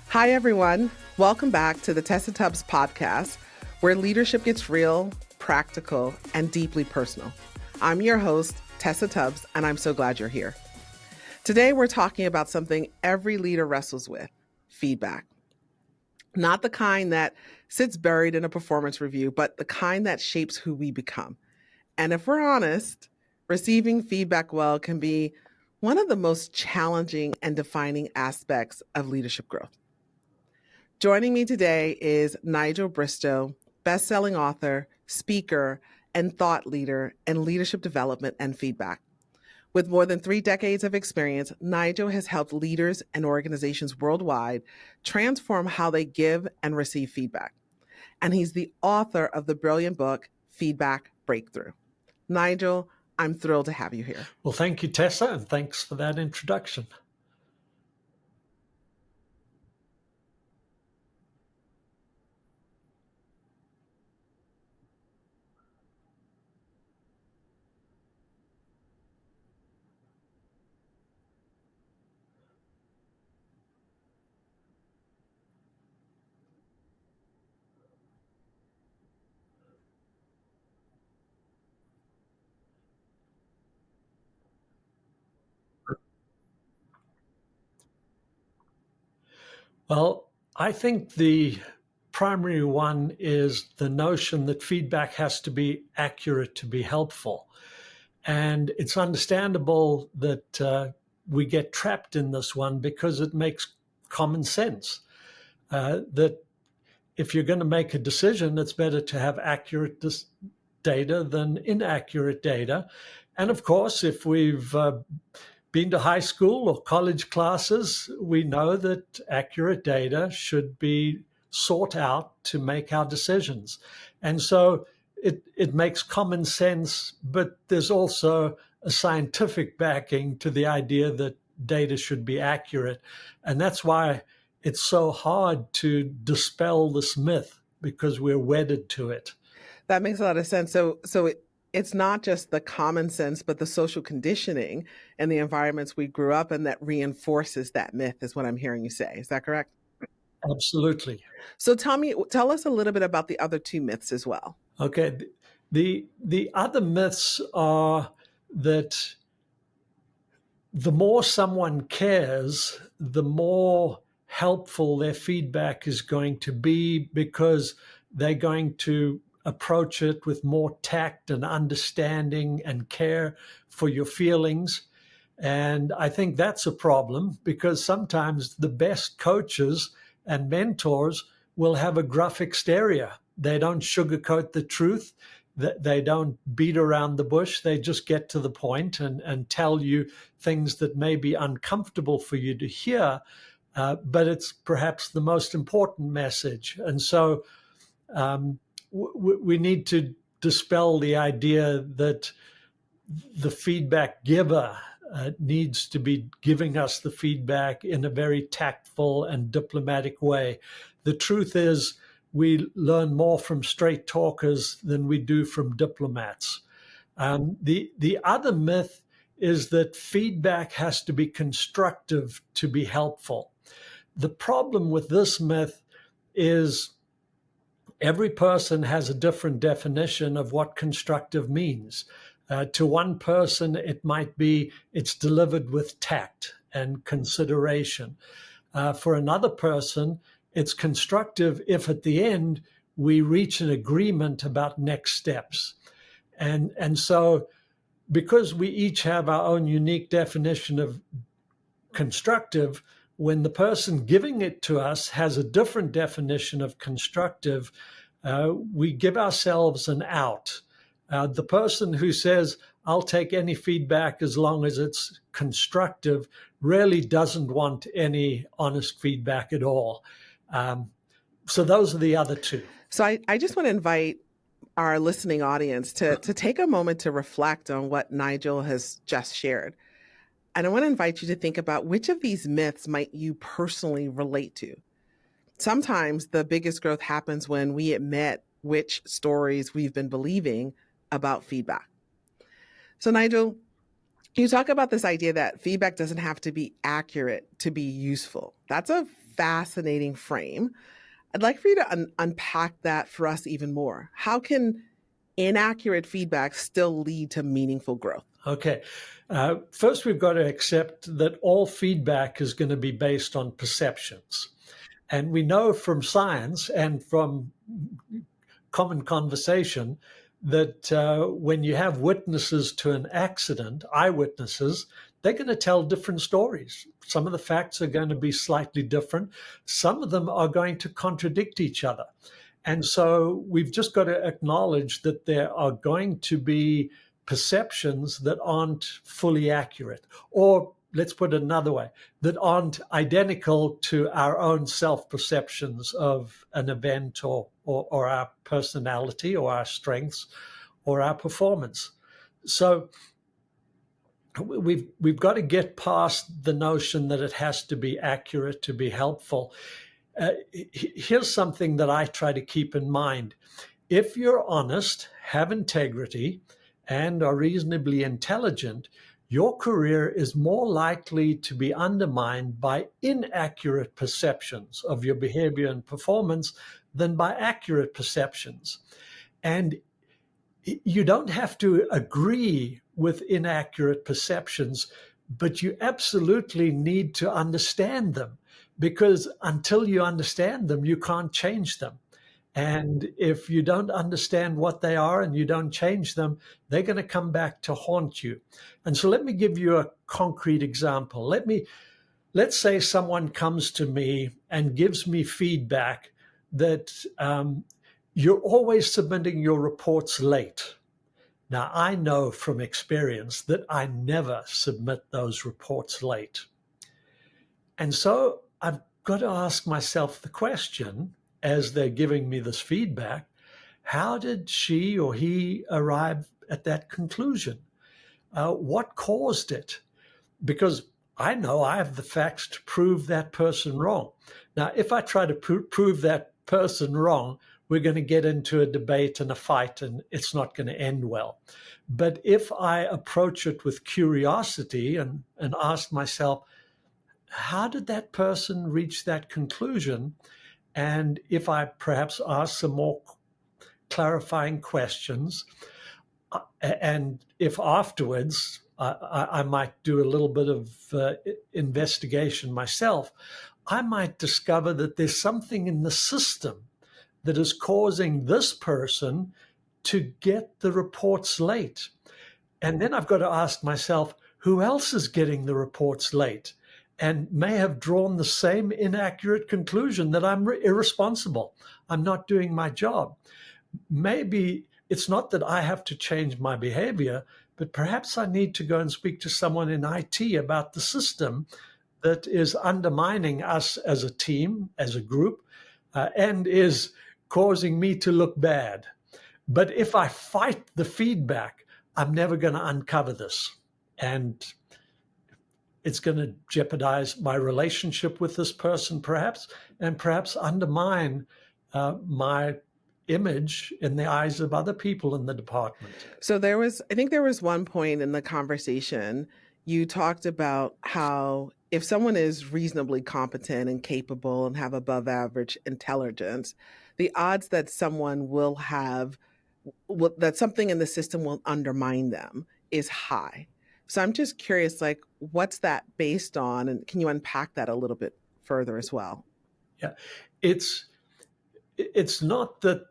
Hi, everyone. Welcome back to the Tessa Tubbs Podcast, where leadership gets real, practical, and deeply personal. I'm your host, Tessa Tubbs, and I'm so glad you're here. Today, we're talking about something every leader wrestles with: feedback. Not the kind that sits buried in a performance review, but the kind that shapes who we become. And if we're honest, receiving feedback well can be one of the most challenging and defining aspects of leadership growth. Joining me today is Nigel Bristow, best-selling author, speaker, and thought leader in leadership development and feedback. With more than 3 decades of experience, Nigel has helped leaders and organizations worldwide transform how they give and receive feedback. And he's the author of the brilliant book, Feedback Breakthrough. Nigel, I'm thrilled to have you here. Well, thank you, Tessa, and thanks for that introduction. Well, I think the primary one is the notion that feedback has to be accurate to be helpful. And it's understandable that we get trapped in this one because it makes common sense. That if you're going to make a decision, it's better to have accurate data than inaccurate data. And of course, if we've been to high school or college classes, we know that accurate data should be sought out to make our decisions. And so it makes common sense, but there's also a scientific backing to the idea that data should be accurate. And that's why it's so hard to dispel this myth, because we're wedded to it. That makes a lot of sense. It's not just the common sense, but the social conditioning and the environments we grew up in that reinforces that myth, is what I'm hearing you say. Is that correct? Absolutely. So tell us a little bit about the other 2 myths as well. Okay. The other myths are that the more someone cares, the more helpful their feedback is going to be, because they're going to approach it with more tact and understanding and care for your feelings. And I think that's a problem, because sometimes the best coaches and mentors will have a gruff exterior. They don't sugarcoat the truth. They don't beat around the bush. They just get to the point and tell you things that may be uncomfortable for you to hear, but it's perhaps the most important message. And so we need to dispel the idea that the feedback giver needs to be giving us the feedback in a very tactful and diplomatic way. The truth is, we learn more from straight talkers than we do from diplomats. The other myth is that feedback has to be constructive to be helpful. The problem with this myth is every person has a different definition of what constructive means. To one person, it might be it's delivered with tact and consideration. For another person, it's constructive if at the end we reach an agreement about next steps. And so because we each have our own unique definition of constructive, when the person giving it to us has a different definition of constructive, we give ourselves an out. The person who says, I'll take any feedback as long as it's constructive, really doesn't want any honest feedback at all. So those are the other 2. So I just want to invite our listening audience to take a moment to reflect on what Nigel has just shared. And I want to invite you to think about which of these myths might you personally relate to. Sometimes the biggest growth happens when we admit which stories we've been believing about feedback. So Nigel, you talk about this idea that feedback doesn't have to be accurate to be useful. That's a fascinating frame. I'd like for you to unpack that for us even more. How can inaccurate feedback still lead to meaningful growth? Okay. First, we've got to accept that all feedback is going to be based on perceptions. And we know from science and from common conversation that when you have witnesses to an accident, eyewitnesses, they're going to tell different stories. Some of the facts are going to be slightly different. Some of them are going to contradict each other. And so we've just got to acknowledge that there are going to be perceptions that aren't fully accurate, or let's put it another way, that aren't identical to our own self-perceptions of an event or our personality or our strengths or our performance. So we've got to get past the notion that it has to be accurate to be helpful. Here's something that I try to keep in mind. If you're honest, have integrity, and are reasonably intelligent, your career is more likely to be undermined by inaccurate perceptions of your behavior and performance than by accurate perceptions. And you don't have to agree with inaccurate perceptions, but you absolutely need to understand them, because until you understand them, you can't change them. And if you don't understand what they are and you don't change them, they're going to come back to haunt you. And so let me give you a concrete example. Let's say someone comes to me and gives me feedback that you're always submitting your reports late. Now, I know from experience that I never submit those reports late. And so I've got to ask myself the question, as they're giving me this feedback, how did she or he arrive at that conclusion? What caused it? Because I know I have the facts to prove that person wrong. Now, if I try to prove that person wrong, we're going to get into a debate and a fight, and it's not going to end well. But if I approach it with curiosity and ask myself, how did that person reach that conclusion? And if I perhaps ask some more clarifying questions, and if afterwards I might do a little bit of investigation myself, I might discover that there's something in the system that is causing this person to get the reports late. And then I've got to ask myself, who else is getting the reports late and may have drawn the same inaccurate conclusion that I'm irresponsible, I'm not doing my job? Maybe it's not that I have to change my behavior, but perhaps I need to go and speak to someone in IT about the system that is undermining us as a team, as a group, and is causing me to look bad. But if I fight the feedback, I'm never going to uncover this. And it's going to jeopardize my relationship with this person, perhaps, and perhaps undermine my image in the eyes of other people in the department. So I think there was one point in the conversation, you talked about how if someone is reasonably competent and capable and have above average intelligence, the odds that that something in the system will undermine them is high. So I'm just curious, like, what's that based on? And can you unpack that a little bit further as well? Yeah, it's not that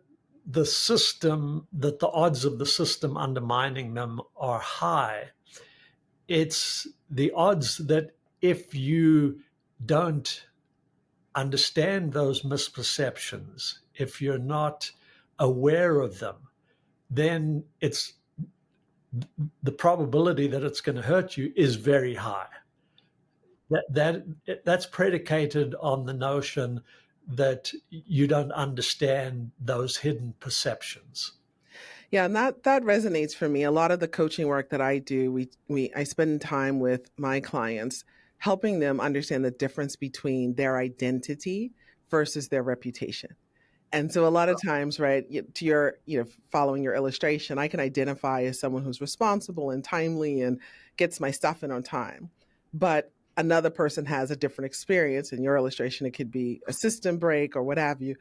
the odds of the system undermining them are high. It's the odds that if you don't understand those misperceptions, if you're not aware of them, then the probability that it's going to hurt you is very high. That's predicated on the notion that you don't understand those hidden perceptions. Yeah, and that resonates for me. A lot of the coaching work that I do, I spend time with my clients, helping them understand the difference between their identity versus their reputation. And so a lot of times, right, to your, following your illustration, I can identify as someone who's responsible and timely and gets my stuff in on time. But another person has a different experience. In your illustration, it could be a system break or what have you.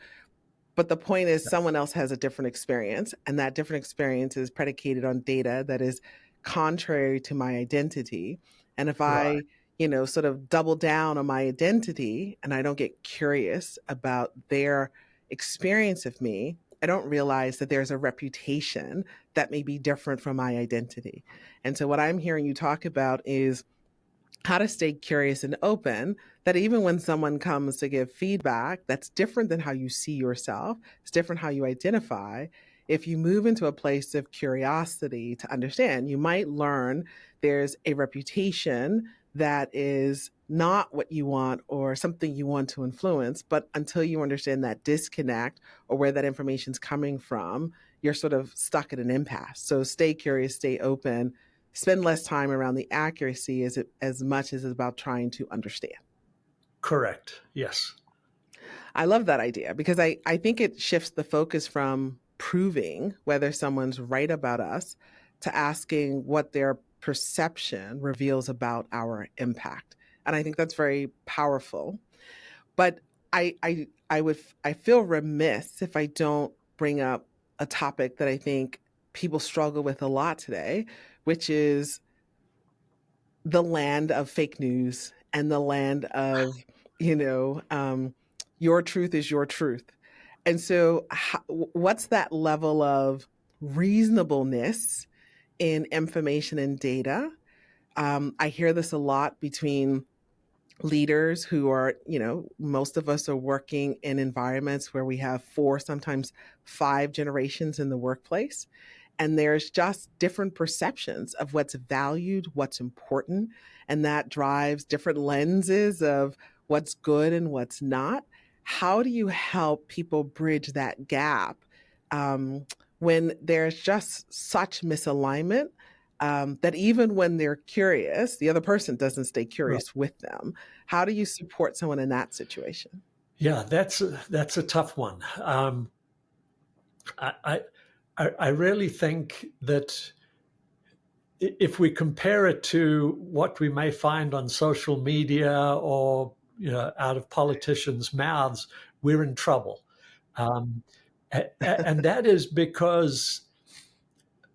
But the point is, someone else has a different experience, and that different experience is predicated on data that is contrary to my identity. And if Right. I, sort of double down on my identity and I don't get curious about their experience of me, I don't realize that there's a reputation that may be different from my identity. And so, what I'm hearing you talk about is how to stay curious and open, that even when someone comes to give feedback that's different than how you see yourself, it's different how you identify. If you move into a place of curiosity to understand, you might learn there's a reputation that is not what you want or something you want to influence. But until you understand that disconnect or where that information's coming from, you're sort of stuck at an impasse. So stay curious, stay open, spend less time around the accuracy as much as it's about trying to understand. Correct. Yes. I love that idea because I think it shifts the focus from proving whether someone's right about us to asking what their perception reveals about our impact. And I think that's very powerful. But I feel remiss if I don't bring up a topic that I think people struggle with a lot today, which is the land of fake news and the land of, your truth is your truth. And so, what's that level of reasonableness in information and data? I hear this a lot between leaders who are, most of us are working in environments where we have 4, sometimes 5 generations in the workplace. And there's just different perceptions of what's valued, what's important. And that drives different lenses of what's good and what's not. How do you help people bridge that gap when there's just such misalignment that even when they're curious, the other person doesn't stay Right. curious with them? How do you support someone in that situation? Yeah, that's a tough one. I really think that if we compare it to what we may find on social media or out of politicians' mouths, we're in trouble, and that is because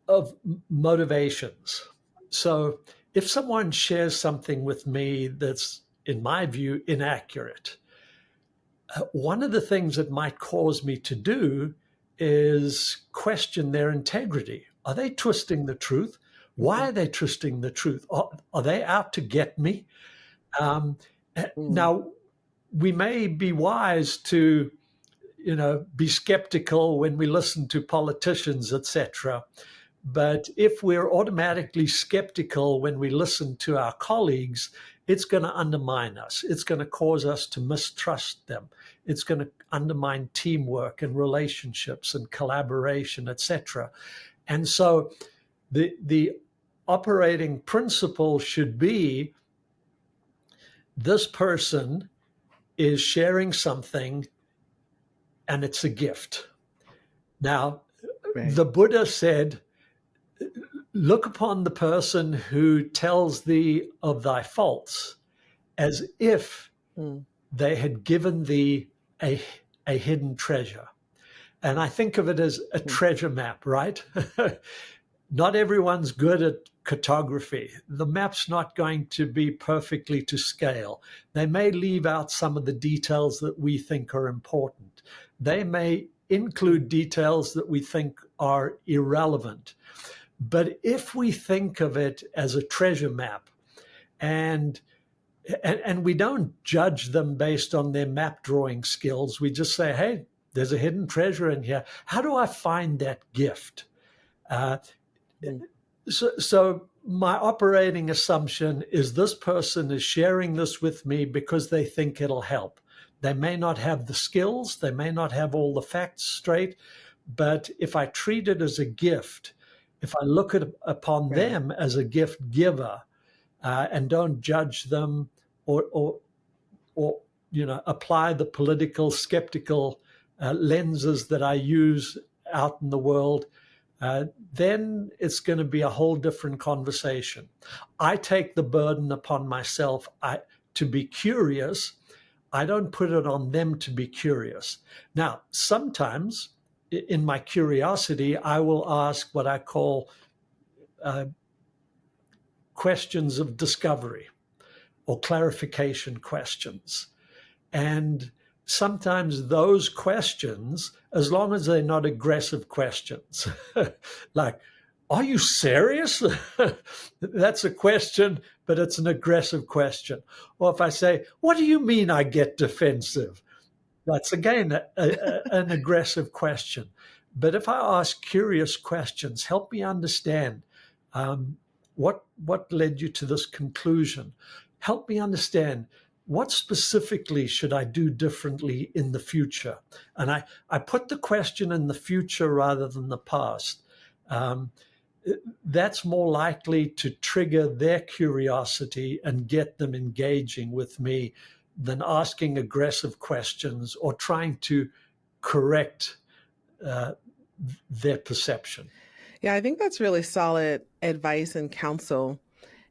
of motivations. So if someone shares something with me that's, in my view, inaccurate, one of the things it might cause me to do is question their integrity. Are they twisting the truth? Why are they twisting the truth? Are they out to get me? Um, Now, we may be wise to, be skeptical when we listen to politicians, etc. But if we're automatically skeptical when we listen to our colleagues, it's going to undermine us. It's going to cause us to mistrust them. It's going to undermine teamwork and relationships and collaboration, etc. And so the operating principle should be, this person is sharing something and it's a gift. Now, Right. the Buddha said, look upon the person who tells thee of thy faults as if they had given thee a hidden treasure. And I think of it as a treasure map, right? Not everyone's good at cartography. The map's not going to be perfectly to scale. They may leave out some of the details that we think are important. They may include details that we think are irrelevant. But if we think of it as a treasure map, and we don't judge them based on their map drawing skills, we just say, hey, there's a hidden treasure in here. How do I find that gift? So my operating assumption is, this person is sharing this with me because they think it'll help. They may not have the skills, they may not have all the facts straight, but if I treat it as a gift, if I look upon them as a gift giver, and don't judge them or apply the political skeptical lenses that I use out in the world, then it's going to be a whole different conversation. I take the burden upon myself to be curious, I don't put it on them to be curious. Now, sometimes in my curiosity, I will ask what I call questions of discovery or clarification questions. And sometimes those questions, as long as they're not aggressive questions, like, are you serious? That's a question, but it's an aggressive question. Or if I say, what do you mean I get defensive? That's again an aggressive question. But if I ask curious questions, help me understand what led you to this conclusion. Help me understand what specifically should I do differently in the future. And I put the question in the future rather than the past. That's more likely to trigger their curiosity and get them engaging with me than asking aggressive questions or trying to correct their perception. Yeah, I think that's really solid advice and counsel.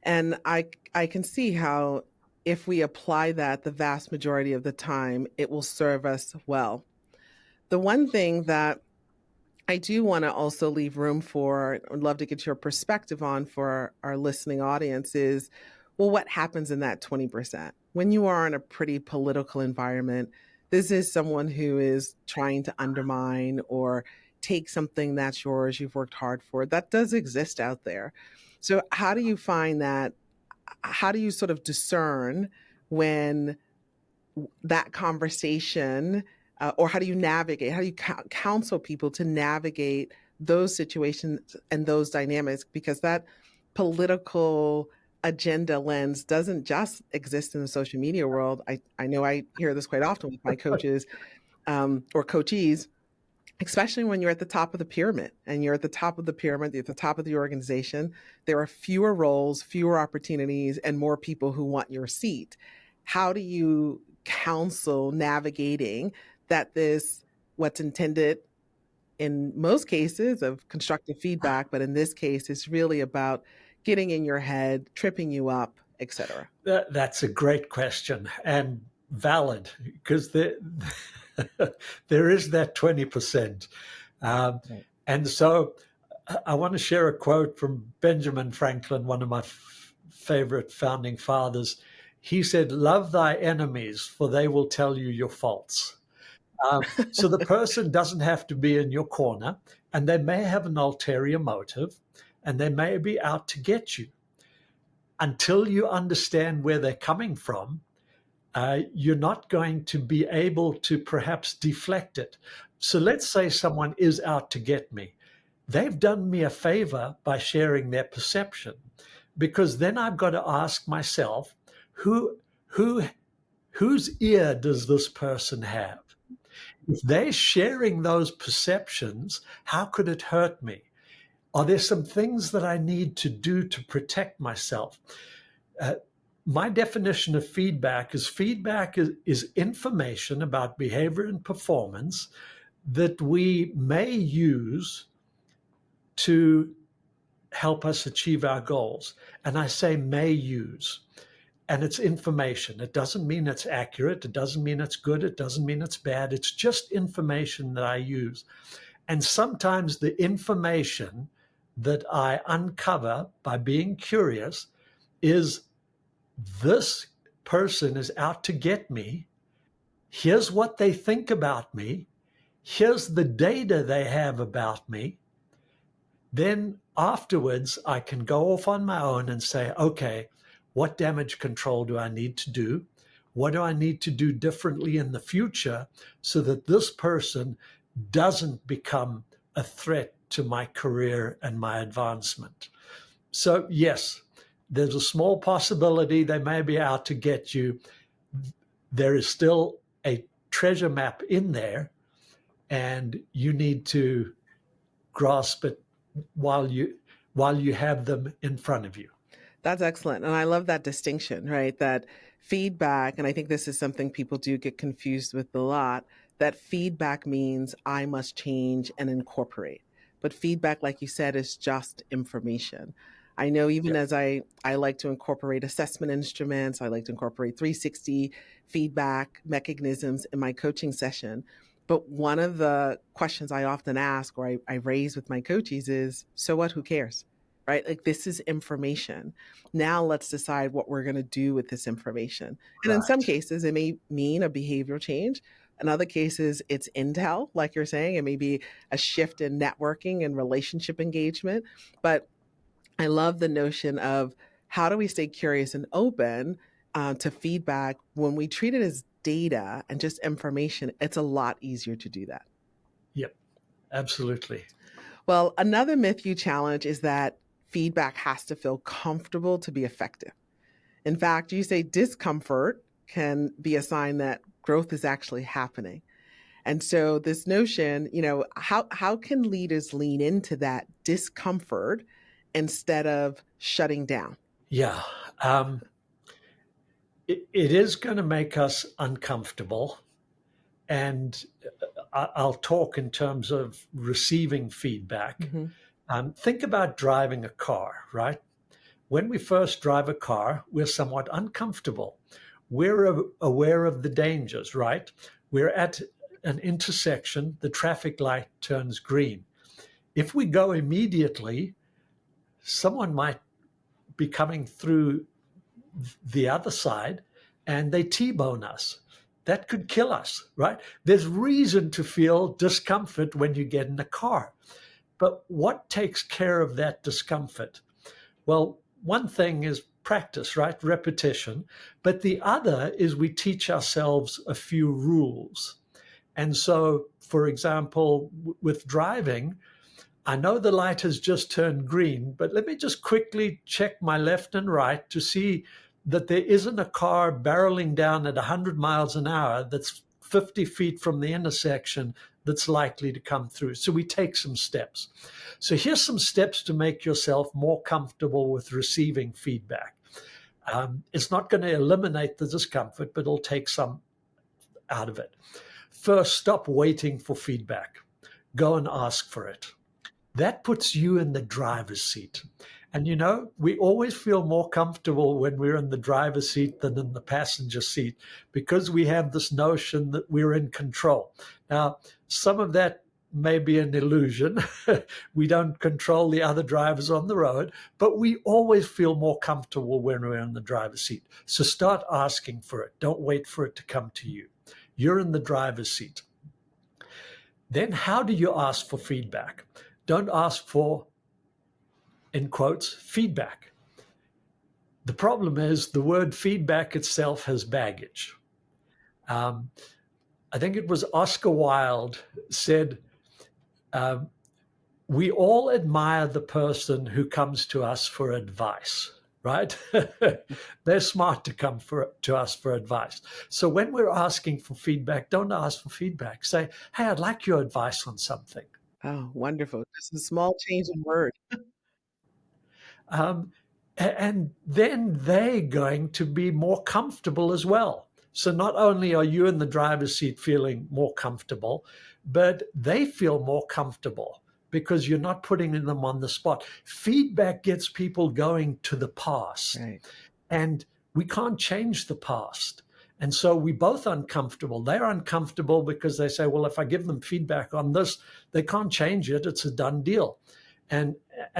And I can see how if we apply that the vast majority of the time, it will serve us well. The one thing that I do want to also leave room for, I'd love to get your perspective on for our listening audience is, well, what happens in that 20%? When you are in a pretty political environment, this is someone who is trying to undermine or take something that's yours, you've worked hard for. That does exist out there. So how do you find that? How do you sort of discern when that conversation or how do you navigate, how do you counsel people to navigate those situations and those dynamics? Because that political agenda lens doesn't just exist in the social media world. I know I hear this quite often with my coaches or coachees, especially when you're at the top of the pyramid and you're at the top of the pyramid, you're at the top of the organization. There are fewer roles, fewer opportunities, and more people who want your seat. How do you counsel navigating that this, what's intended in most cases of constructive feedback, but in this case, it's really about getting in your head, tripping you up, et cetera? That's a great question and valid because there is that 20%. Right. And so I want to share a quote from Benjamin Franklin, one of my favorite founding fathers. He said, "Love thy enemies, for they will tell you your faults." So the person doesn't have to be in your corner, and they may have an ulterior motive, and they may be out to get you. Until you understand where they're coming from, you're not going to be able to perhaps deflect it. So let's say someone is out to get me. They've done me a favor by sharing their perception, because then I've got to ask myself, whose ear does this person have? If they're sharing those perceptions, how could it hurt me? Are there some things that I need to do to protect myself? My definition of feedback is information about behavior and performance that we may use to help us achieve our goals. And I say may use. And it's information. It doesn't mean it's accurate. It doesn't mean it's good. It doesn't mean it's bad. It's just information that I use. And sometimes the information that I uncover by being curious is, this person is out to get me. Here's what they think about me. Here's the data they have about me. Then afterwards, I can go off on my own and say, okay, what damage control do I need to do? What do I need to do differently in the future so that this person doesn't become a threat to my career and my advancement? So yes, there's a small possibility they may be out to get you. There is still a treasure map in there, and you need to grasp it while you have them in front of you. That's excellent. And I love that distinction, right? That feedback, and I think this is something people do get confused with a lot, that feedback means I must change and incorporate. But feedback, like you said, is just information. I know even Yeah. as I like to incorporate assessment instruments, I like to incorporate 360 feedback mechanisms in my coaching session. But one of the questions I often ask or I raise with my coaches is, so what, who cares? Right? Like this is information. Now let's decide what we're going to do with this information. And in some Right. cases, it may mean a behavioral change. In other cases, it's intel, like you're saying. It may be a shift in networking and relationship engagement. But I love the notion of how do we stay curious and open to feedback when we treat it as data and just information. It's a lot easier to do that. Yep. Absolutely. Well, another myth you challenge is that feedback has to feel comfortable to be effective. In fact, you say discomfort can be a sign that growth is actually happening. And so this notion, how can leaders lean into that discomfort instead of shutting down? Yeah. It is going to make us uncomfortable. And I'll talk in terms of receiving feedback. Mm-hmm. Think about driving a car, right? When we first drive a car, we're somewhat uncomfortable. We're aware of the dangers, right? We're at an intersection, the traffic light turns green. If we go immediately, someone might be coming through the other side and they T-bone us. That could kill us, right? There's reason to feel discomfort when you get in a car. But what takes care of that discomfort? Well, one thing is practice, right? Repetition. But the other is we teach ourselves a few rules. And so, for example, with driving, I know the light has just turned green, but let me just quickly check my left and right to see that there isn't a car barreling down at 100 miles an hour that's 50 feet from the intersection that's likely to come through. So we take some steps. So here's some steps to make yourself more comfortable with receiving feedback. It's not going to eliminate the discomfort, but it'll take some out of it. First, stop waiting for feedback. Go and ask for it. That puts you in the driver's seat. And we always feel more comfortable when we're in the driver's seat than in the passenger seat because we have this notion that we're in control. Now, some of that may be an illusion. We don't control the other drivers on the road, but we always feel more comfortable when we're in the driver's seat. So start asking for it. Don't wait for it to come to you. You're in the driver's seat. Then how do you ask for feedback? Don't ask for, in quotes, feedback. The problem is the word feedback itself has baggage. I think it was Oscar Wilde said, we all admire the person who comes to us for advice, right? They're smart to come to us for advice. So when we're asking for feedback, don't ask for feedback. Say, hey, I'd like your advice on something. Oh, wonderful. Just a small change in word. And then they're going to be more comfortable as well. So not only are you in the driver's seat feeling more comfortable, but they feel more comfortable because you're not putting them on the spot. Feedback gets people going to the past. Right. And we can't change the past. And so we both uncomfortable. They're uncomfortable because they say, well, if I give them feedback on this, they can't change it. It's a done deal. And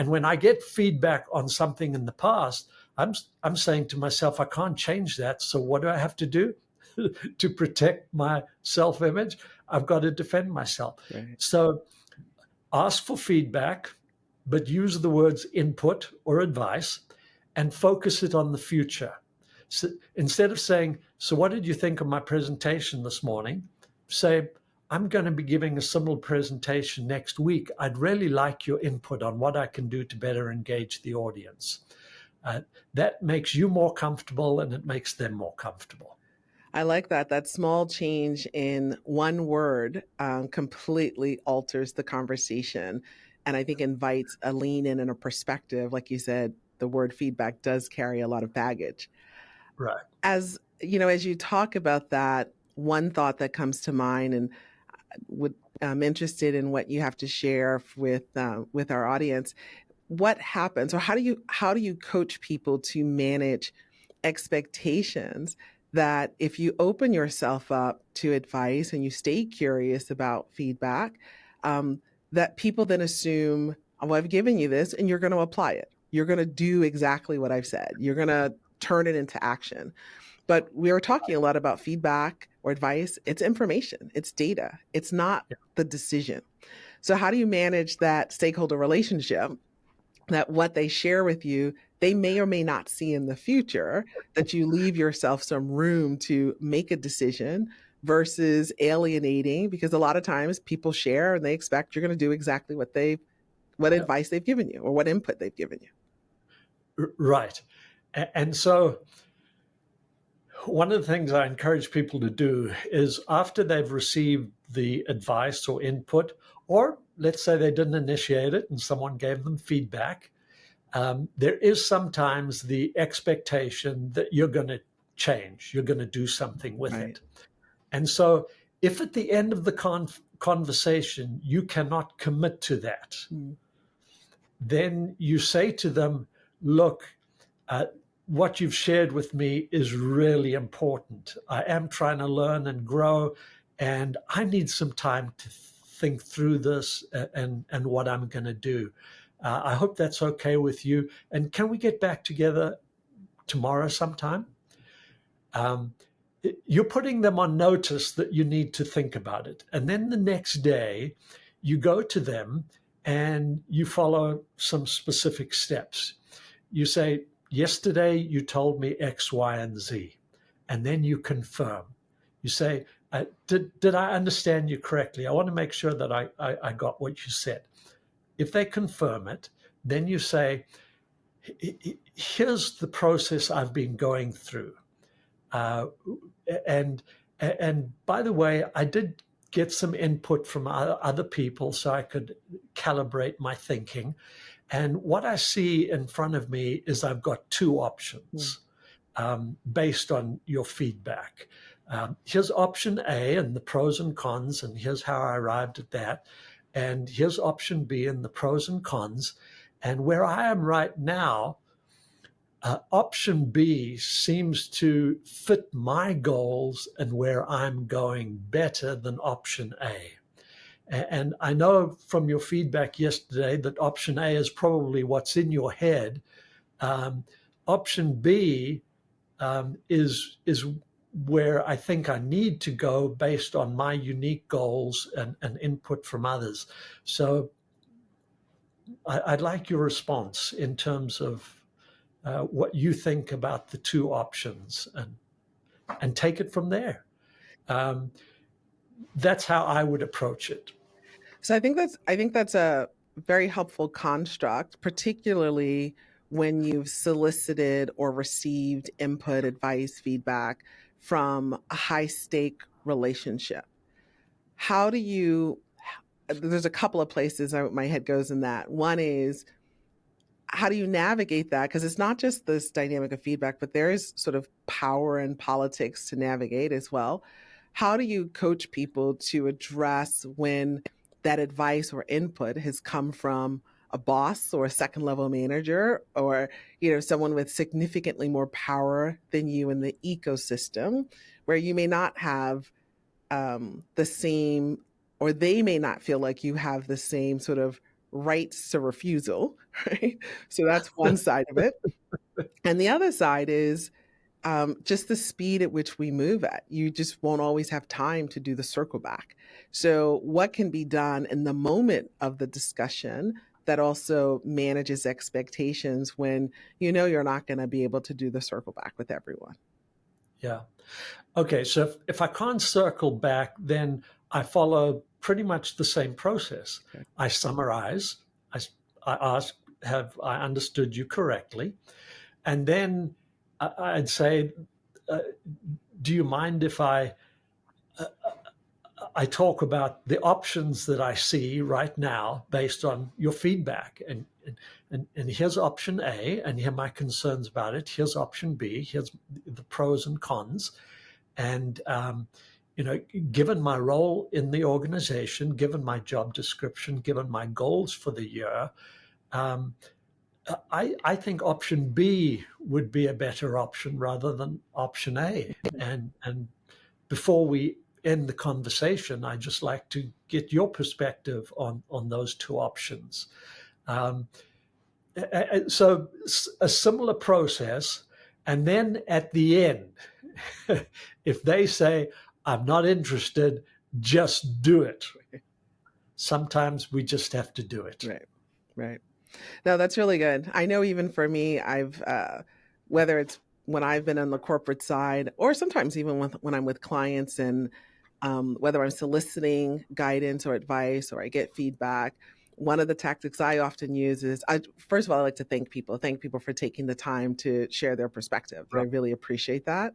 when I get feedback on something in the past, I'm saying to myself, I can't change that. So what do I have to do to protect my self-image? I've got to defend myself. Right. So ask for feedback, but use the words input or advice and focus it on the future. So instead of saying, so what did you think of my presentation this morning? Say, I'm going to be giving a similar presentation next week. I'd really like your input on what I can do to better engage the audience. That makes you more comfortable and it makes them more comfortable. I like that. That small change in one word completely alters the conversation. And I think invites a lean in and a perspective. Like you said, the word feedback does carry a lot of baggage. Right. As you talk about that, one thought that comes to mind, and I'm interested in what you have to share with our audience. what happens, or how do you coach people to manage expectations that if you open yourself up to advice and you stay curious about feedback, um, that people then assume, oh, I've given you this and you're going to apply it. You're going to do exactly what I've said. You're going to turn it into action. But we were talking a lot about feedback or advice. It's information, it's data, it's not the decision. So, how do you manage that stakeholder relationship that what they share with you, they may or may not see in the future, that you leave yourself some room to make a decision versus alienating? Because a lot of times people share and they expect you're going to do exactly what advice they've given you or what input they've given you. Right. And so one of the things I encourage people to do is after they've received the advice or input, or let's say they didn't initiate it and someone gave them feedback, there is sometimes the expectation that you're going to change, you're going to do something with it. And so if at the end of the conversation you cannot commit to that, then you say to them, look, what you've shared with me is really important. I am trying to learn and grow, and I need some time to think through this and what I'm going to do. I hope that's okay with you. And can we get back together tomorrow sometime? You're putting them on notice that you need to think about it. And then the next day, you go to them and you follow some specific steps. You say, yesterday you told me X, Y, and Z. And then you confirm. You say, did I understand you correctly? I want to make sure that I got what you said. If they confirm it, then you say, here's the process I've been going through. And by the way, I did get some input from other people so I could calibrate my thinking. And what I see in front of me is I've got two options based on your feedback. Here's option A and the pros and cons, and here's how I arrived at that. And here's option B and the pros and cons. And where I am right now, option B seems to fit my goals and where I'm going better than option A. And I know from your feedback yesterday that option A is probably what's in your head. Option B is where I think I need to go based on my unique goals and input from others. So I'd like your response in terms of what you think about the two options and take it from there. That's how I would approach it. So I think that's a very helpful construct, particularly when you've solicited or received input, advice, feedback from a high stake relationship. There's a couple of places my head goes in that. One is, how do you navigate that? Because it's not just this dynamic of feedback, but there is sort of power and politics to navigate as well. How do you coach people to address when that advice or input has come from a boss or a second level manager, or someone with significantly more power than you in the ecosystem, where you may not have the same, or they may not feel like you have the same sort of rights to refusal, right? So that's one side of it. And the other side is just the speed at which we move at. You just won't always have time to do the circle back. So what can be done in the moment of the discussion that also manages expectations when you're not going to be able to do the circle back with everyone? Yeah. Okay. So if I can't circle back, then I follow pretty much the same process. Okay. I summarize. I ask, have I understood you correctly? And then I'd say, do you mind if I talk about the options that I see right now based on your feedback? And here's option A, and here are my concerns about it. Here's option B. Here's the pros and cons. And given my role in the organization, given my job description, given my goals for the year, I think option B would be a better option rather than option A. And before we end the conversation, I'd just like to get your perspective on those two options. Um, so a similar process, and then at the end, if they say, I'm not interested, just do it. Sometimes we just have to do it. Right, right. No, that's really good. I know even for me, I've, whether it's when I've been on the corporate side or sometimes even when I'm with clients and whether I'm soliciting guidance or advice or I get feedback, one of the tactics I often use is, first of all, I like to thank people for taking the time to share their perspective. I really appreciate that.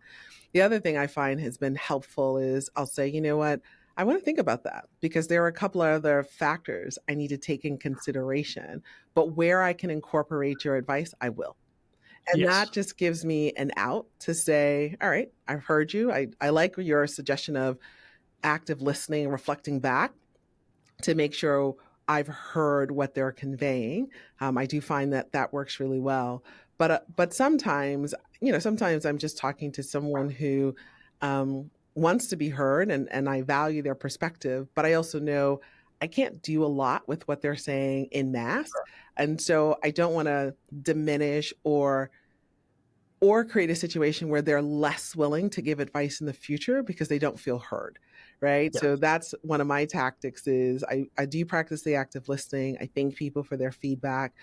The other thing I find has been helpful is I'll say, you know what, I want to think about that because there are a couple of other factors I need to take in consideration, but where I can incorporate your advice, I will. And Yes. that just gives me an out to say, all right, I've heard you. I like your suggestion of active listening and reflecting back to make sure I've heard what they're conveying. I do find that that works really well. But sometimes, sometimes I'm just talking to someone who wants to be heard and I value their perspective, but I also know I can't do a lot with what they're saying in mass. And so I don't want to diminish or create a situation where they're less willing to give advice in the future because they don't feel heard, right? Yeah. So that's one of my tactics is I do practice the active listening. I thank people for their feedback.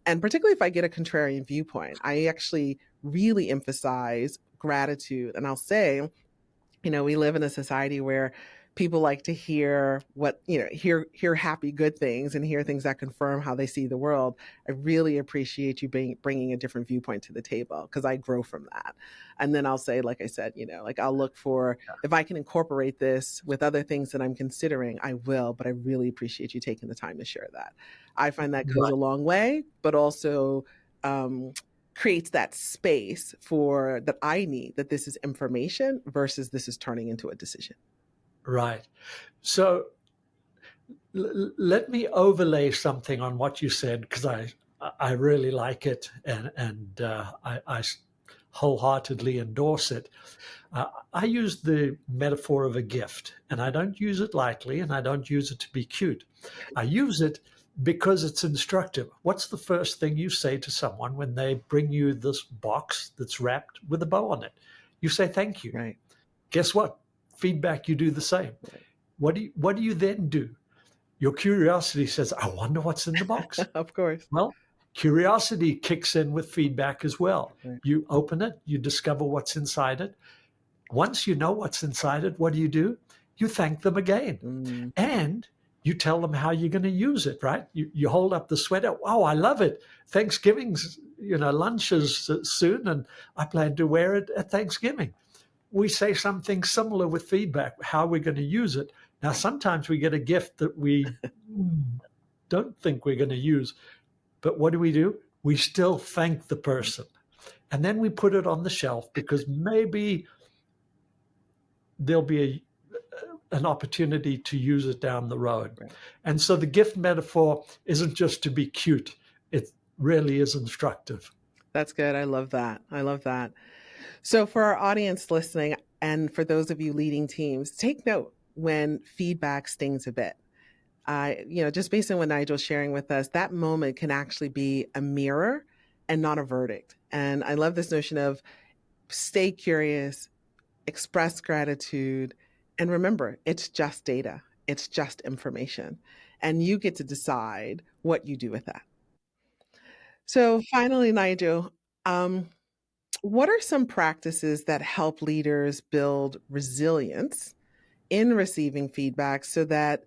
And particularly if I get a contrarian viewpoint, I actually really emphasize gratitude. And I'll say, we live in a society where people like to hear hear happy, good things and hear things that confirm how they see the world. I really appreciate you bringing a different viewpoint to the table because I grow from that. And then I'll say, like I said, I'll look for if I can incorporate this with other things that I'm considering, I will, but I really appreciate you taking the time to share that. I find that goes a long way, but also, creates that space for that I need, that this is information versus this is turning into a decision. Right. So let me overlay something on what you said because I really like it and I wholeheartedly endorse it. I use the metaphor of a gift, and I don't use it lightly, and I don't use it to be cute. I use it because it's instructive. What's the first thing you say to someone when they bring you this box that's wrapped with a bow on it? You say thank you. Right. Guess what? Feedback, you do the same. Right. What do you then do? Your curiosity says, I wonder what's in the box. Of course. Well, curiosity kicks in with feedback as well. Right. You open it, you discover what's inside it. Once you know what's inside it, what do? You thank them again. And you tell them how you're going to use it, right? You hold up the sweater. Wow, I love it. Thanksgiving's, lunch is soon, and I plan to wear it at Thanksgiving. We say something similar with feedback, how we're going to use it. Now, sometimes we get a gift that we don't think we're going to use. But what do? We still thank the person. And then we put it on the shelf because maybe there'll be an opportunity to use it down the road. Right. And so the gift metaphor isn't just to be cute. It really is instructive. That's good. I love that. So for our audience listening, and for those of you leading teams, take note when feedback stings a bit. Just based on what Nigel's sharing with us, that moment can actually be a mirror and not a verdict. And I love this notion of stay curious, express gratitude, and remember, it's just data. It's just information. And you get to decide what you do with that. So finally, Nigel, what are some practices that help leaders build resilience in receiving feedback so that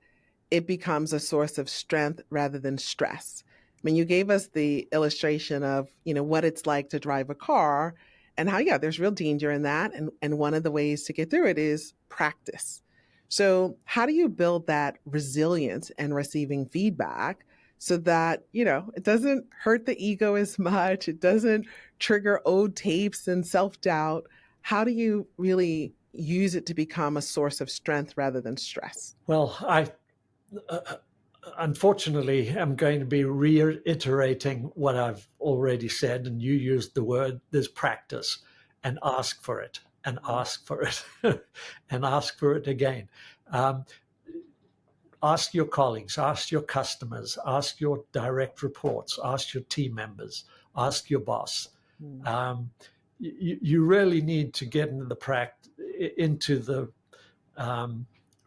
it becomes a source of strength rather than stress? I mean, you gave us the illustration of, what it's like to drive a car and how, there's real danger in that. And one of the ways to get through it is practice. So how do you build that resilience in receiving feedback so that, it doesn't hurt the ego as much? It doesn't trigger old tapes and self-doubt. How do you really use it to become a source of strength rather than stress? Well, unfortunately, I'm going to be reiterating what I've already said, and you used the word, there's practice, and ask for it, and ask for it, and ask for it again. Um, Ask your colleagues, ask your customers, ask your direct reports, ask your team members, ask your boss. You really need to get into the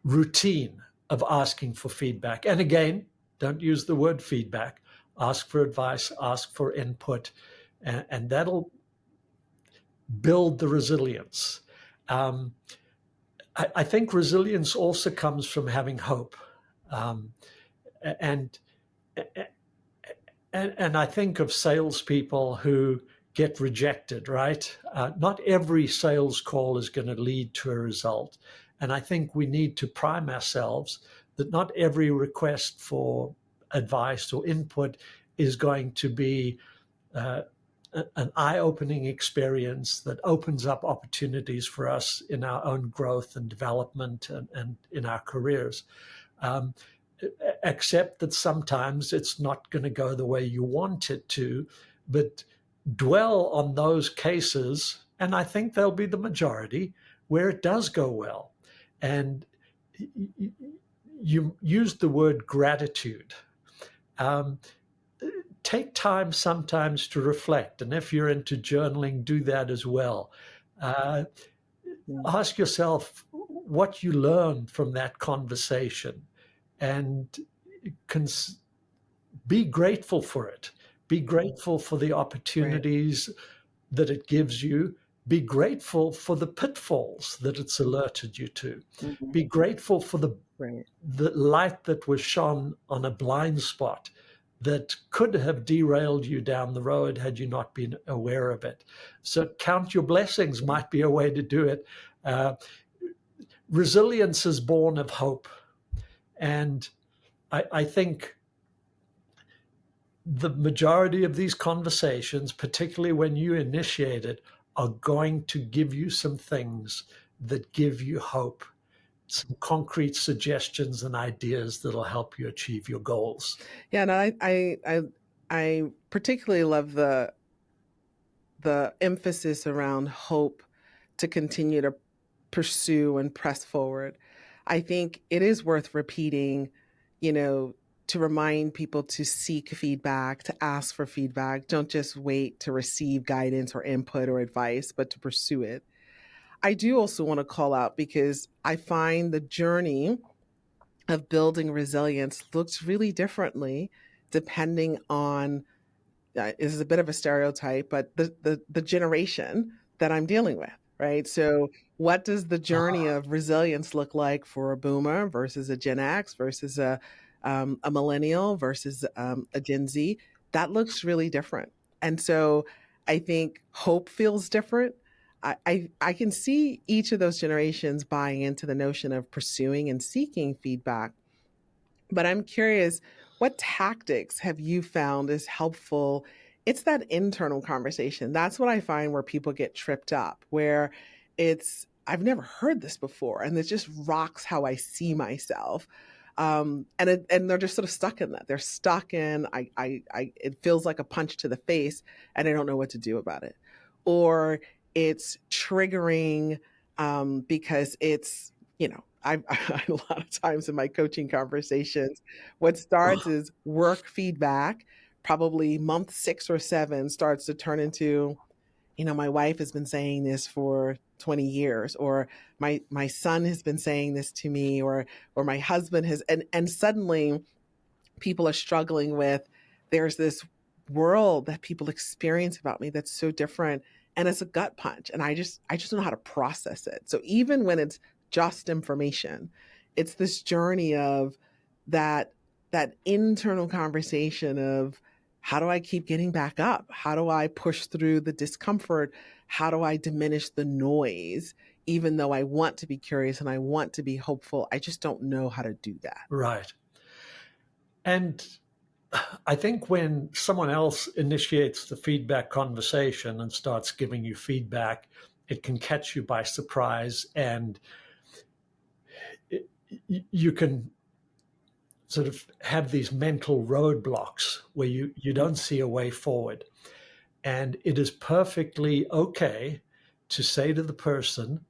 routine of asking for feedback. And again, don't use the word feedback. Ask for advice, ask for input, and that'll build the resilience. I think resilience also comes from having hope. And I think of salespeople who get rejected, right? Not every sales call is going to lead to a result. And I think we need to prime ourselves that not every request for advice or input is going to be an eye-opening experience that opens up opportunities for us in our own growth and development and in our careers. Accept that sometimes it's not going to go the way you want it to, but dwell on those cases, and I think they'll be the majority, where it does go well. And you used the word gratitude. Take time sometimes to reflect, and if you're into journaling, do that as well. Ask yourself what you learned from that conversation, and be grateful for it. Be grateful for the opportunities that it gives you. Be grateful for the pitfalls that it's alerted you to. Be grateful for the light that was shone on a blind spot that could have derailed you down the road had you not been aware of it. So count your blessings might be a way to do it. Resilience is born of hope. And I think the majority of these conversations, particularly when you initiate it, are going to give you some things that give you hope, some concrete suggestions and ideas that'll help you achieve your goals. Yeah, and I particularly love the emphasis around hope to continue to pursue and press forward. I think it is worth repeating, to remind people to seek feedback, to ask for feedback. Don't just wait to receive guidance or input or advice, but to pursue it. I do also want to call out, because I find the journey of building resilience looks really differently depending on, this is a bit of a stereotype, but the generation that I'm dealing with, right? So what does the journey of resilience look like for a boomer versus a Gen X versus a millennial versus a Gen Z? That looks really different. And so I think hope feels different. I can see each of those generations buying into the notion of pursuing and seeking feedback. But I'm curious, what tactics have you found is helpful? It's that internal conversation. That's what I find where people get tripped up, where I've never heard this before, and it just rocks how I see myself. And they're just sort of stuck in that. They're stuck in, it feels like a punch to the face, and I don't know what to do about it. Or it's triggering because it's, a lot of times in my coaching conversations, what starts is work feedback, probably month 6 or 7 starts to turn into, my wife has been saying this for 20 years, or my son has been saying this to me, or my husband has, and suddenly people are struggling with, there's this world that people experience about me that's so different, and it's a gut punch, and I just don't know how to process it. So even when it's just information, it's this journey of that internal conversation of, how do I keep getting back up? How do I push through the discomfort? How do I diminish the noise? Even though I want to be curious and I want to be hopeful, I just don't know how to do that. Right. And I think when someone else initiates the feedback conversation and starts giving you feedback, it can catch you by surprise, and you can sort of have these mental roadblocks where you don't see a way forward. And it is perfectly okay to say to the person,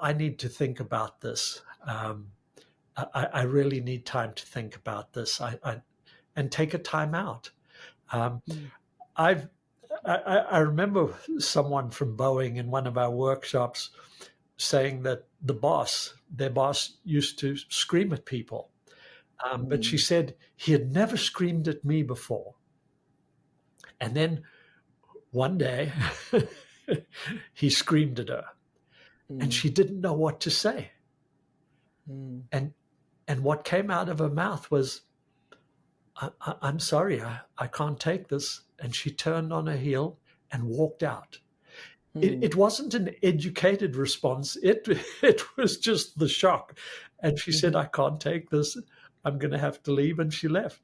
I need to think about this. I really need time to think about this. And take a time out. I remember someone from Boeing in one of our workshops saying that their boss used to scream at people. But she said he had never screamed at me before. And then one day he screamed at her and she didn't know what to say. And what came out of her mouth was, I'm sorry, I can't take this. And she turned on her heel and walked out. It wasn't an educated response. It was just the shock. And she said, I can't take this. I'm going to have to leave. And she left.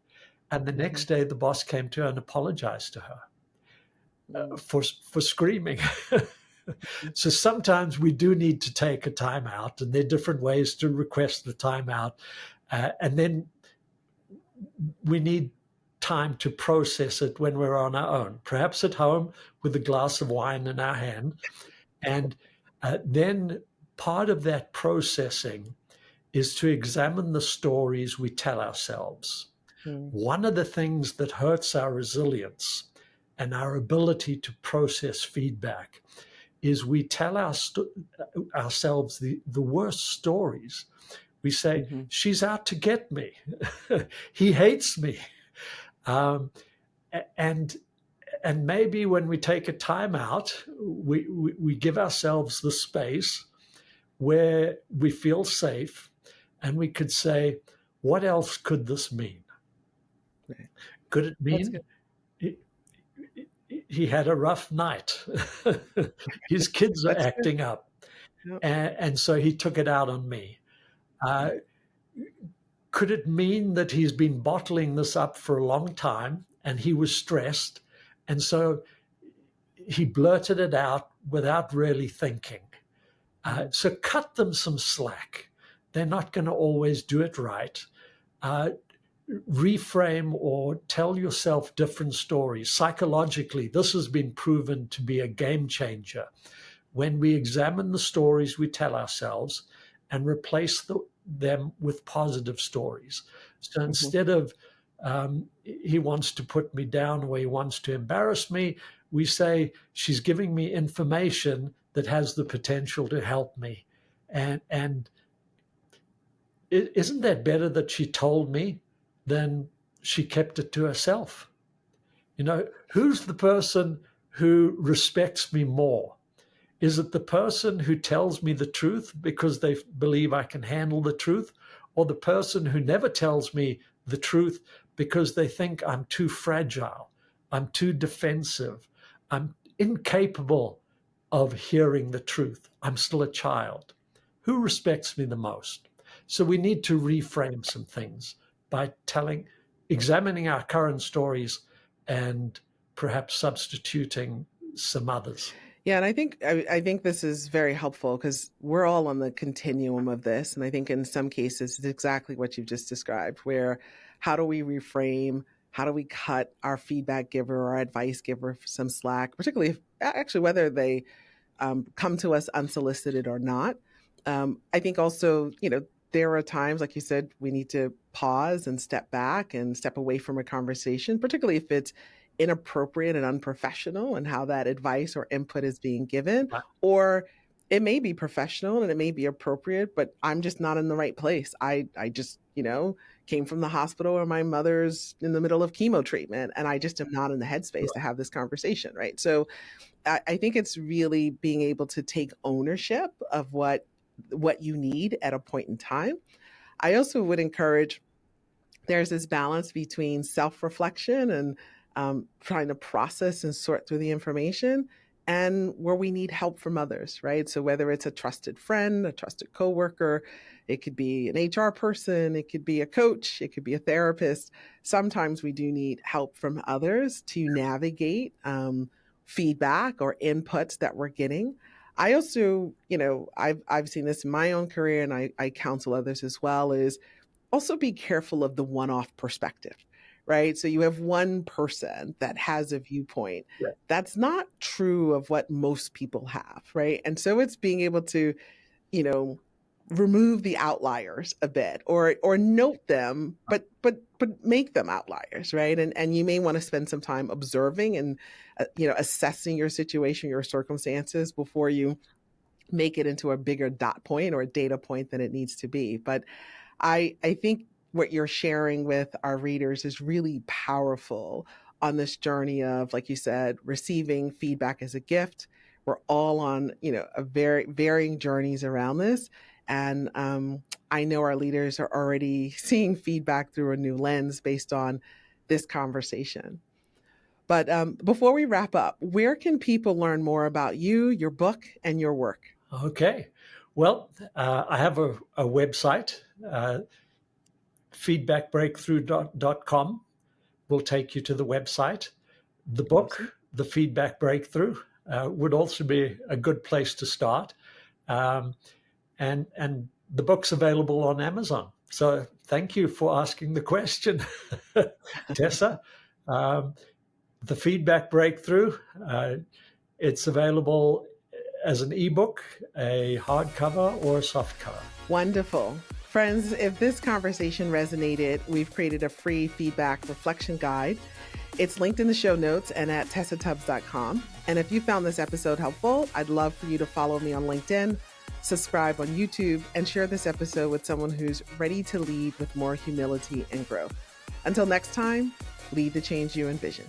And the next day, the boss came to her and apologized to her for screaming. So sometimes we do need to take a time out, and there are different ways to request the time out. And then we need time to process it when we're on our own, perhaps at home with a glass of wine in our hand. And then part of that processing is to examine the stories we tell ourselves. One of the things that hurts our resilience and our ability to process feedback is we tell ourselves the worst stories. We say, she's out to get me. He hates me. And maybe when we take a time out, we give ourselves the space where we feel safe, and we could say, what else could this mean? Right. Could it mean he had a rough night? His kids are acting up. Yep. And so he took it out on me. Could it mean that he's been bottling this up for a long time and he was stressed, and so he blurted it out without really thinking? So cut them some slack. They're not going to always do it right. Reframe or tell yourself different stories. Psychologically, this has been proven to be a game changer. When we examine the stories we tell ourselves and replace them with positive stories. So instead of he wants to put me down or he wants to embarrass me, we say she's giving me information that has the potential to help me. And isn't that better that she told me than she kept it to herself? Who's the person who respects me more? Is it the person who tells me the truth because they believe I can handle the truth, or the person who never tells me the truth because they think I'm too fragile, I'm too defensive, I'm incapable of hearing the truth, I'm still a child? Who respects me the most? So we need to reframe some things by examining our current stories and perhaps substituting some others. Yeah, and I think this is very helpful because we're all on the continuum of this. And I think in some cases, it's exactly what you've just described, where how do we reframe? How do we cut our feedback giver or advice giver some slack, particularly whether they come to us unsolicited or not. I think also, there are times, like you said, we need to pause and step back and step away from a conversation, particularly if it's inappropriate and unprofessional and how that advice or input is being given. Wow. Or it may be professional and it may be appropriate, but I'm just not in the right place. I just, came from the hospital or my mother's in the middle of chemo treatment and I just am not in the headspace to have this conversation, right? So I think it's really being able to take ownership of what you need at a point in time. I also would encourage, there's this balance between self-reflection and trying to process and sort through the information, and where we need help from others, right? So whether it's a trusted friend, a trusted coworker, it could be an HR person, it could be a coach, it could be a therapist. Sometimes we do need help from others to navigate feedback or inputs that we're getting. I also, I've seen this in my own career, and I counsel others as well, is also be careful of the one-off perspective, right? So you have one person that has a viewpoint. Yeah. That's not true of what most people have, right? And so it's being able to, you know, remove the outliers a bit, or note them, but make them outliers, right? And you may want to spend some time observing and assessing your situation, your circumstances before you make it into a bigger dot point or a data point than it needs to be. But I think what you're sharing with our readers is really powerful on this journey of, like you said, receiving feedback as a gift. We're all on, a very varying journeys around this. And I know our leaders are already seeing feedback through a new lens based on this conversation. But before we wrap up, where can people learn more about you, your book, and your work? Okay. Well, I have a website, feedbackbreakthrough.com will take you to the website. The book, awesome. The Feedback Breakthrough, would also be a good place to start. And the book's available on Amazon. So thank you for asking the question, Tessa. The Feedback Breakthrough, it's available as an ebook, a hardcover, or a softcover. Wonderful. Friends, if this conversation resonated, we've created a free feedback reflection guide. It's linked in the show notes and at tessatubbs.com. And if you found this episode helpful, I'd love for you to follow me on LinkedIn, subscribe on YouTube, and share this episode with someone who's ready to lead with more humility and growth. Until next time, lead the change you envision.